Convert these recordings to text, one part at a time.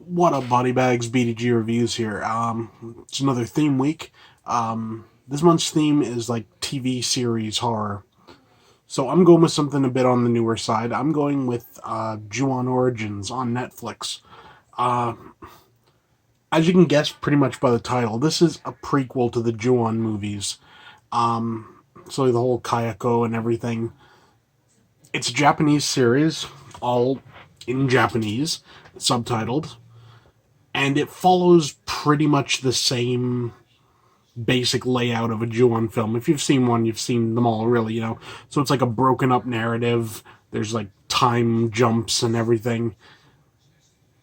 What up, body bags? BDG reviews here. It's another theme week. This month's theme is like TV series horror. So I'm going with something a bit on the newer side. I'm going with Ju-on Origins on Netflix. Uh, as you can guess pretty much by the title, this is a prequel to the Ju-on movies. So the whole Kayako and everything. It's a Japanese series, all in Japanese, subtitled. And it follows pretty much the same basic layout of a Ju-on film. If you've seen one, you've seen them all, really. So it's like a broken up narrative. There's like time jumps and everything.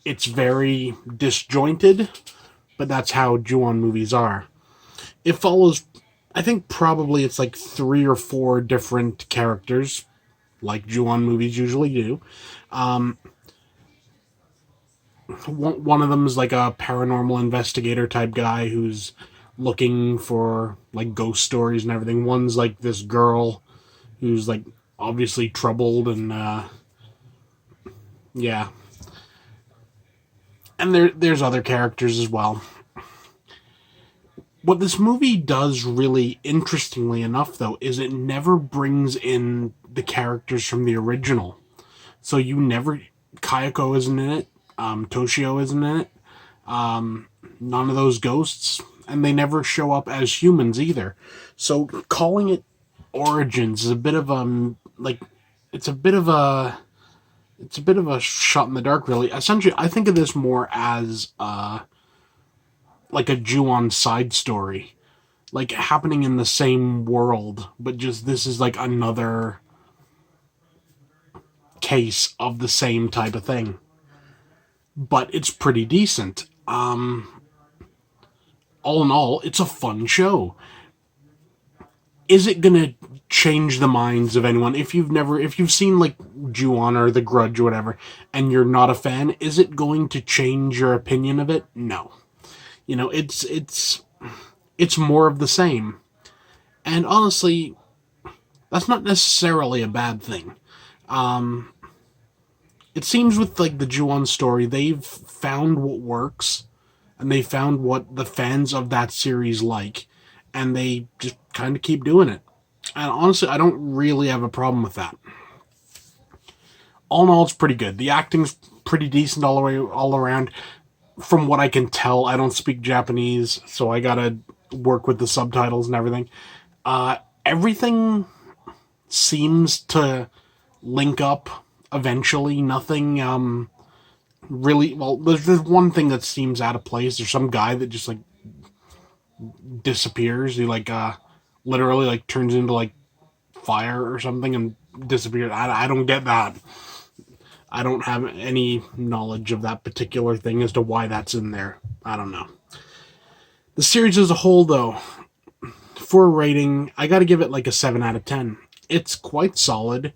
It's very disjointed, but that's how Ju-on movies are. It follows, I think probably it's like 3 or 4 different characters, like Ju-on movies usually do. One of them is like a paranormal investigator type guy who's looking for like ghost stories and everything. One's like this girl who's like obviously troubled and yeah. And there's other characters as well. What this movie does really interestingly enough though is it never brings in the characters from the original. So you never Kayako isn't in it, Toshio isn't in it. None of those ghosts, and they never show up as humans either. So calling it Origins is a bit of like it's a bit of a shot in the dark, really. Essentially, I think of this more as like a Ju-on side story, like happening in the same world, but just this is like another case of the same type of thing. But it's pretty decent. All in all, it's a fun show. Is it gonna change the minds of anyone? If you've seen like Ju-on or The Grudge or whatever, and you're not a fan, is it going to change your opinion of it? No. It's more of the same. And honestly, that's not necessarily a bad thing. It seems with like the Ju-on story, they've found what works, and they found what the fans of that series like, and they just kind of keep doing it. And honestly, I don't really have a problem with that. All in all, it's pretty good. The acting's pretty decent all the way all around. From what I can tell, I don't speak Japanese, so I gotta work with the subtitles and everything. Everything seems to link up eventually. Nothing really well. There's one thing that seems out of place. There's some guy that just like disappears. He like literally like turns into like fire or something and disappears. I don't get that. I don't have any knowledge of that particular thing as to why that's in there. I don't know. The series as a whole, though, for a rating, I got to give it like a 7 out of 10. It's quite solid,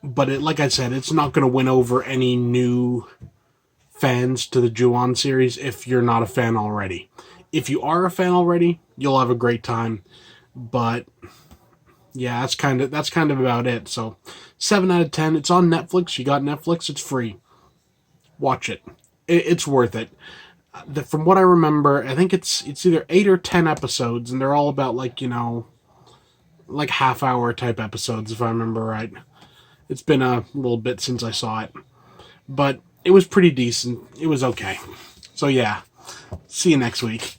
but like I said, it's not going to win over any new fans to the Ju-on series if you're not a fan already. If you are a fan already, you'll have a great time. But yeah, that's kind of about it. So 7 out of 10. It's on Netflix. You got Netflix. It's free. Watch it. It's worth it. From what I remember, I think it's either 8 or 10 episodes, and they're all about like like half-hour type episodes, if I remember right. It's been a little bit since I saw it, but it was pretty decent. It was okay. So yeah, see you next week.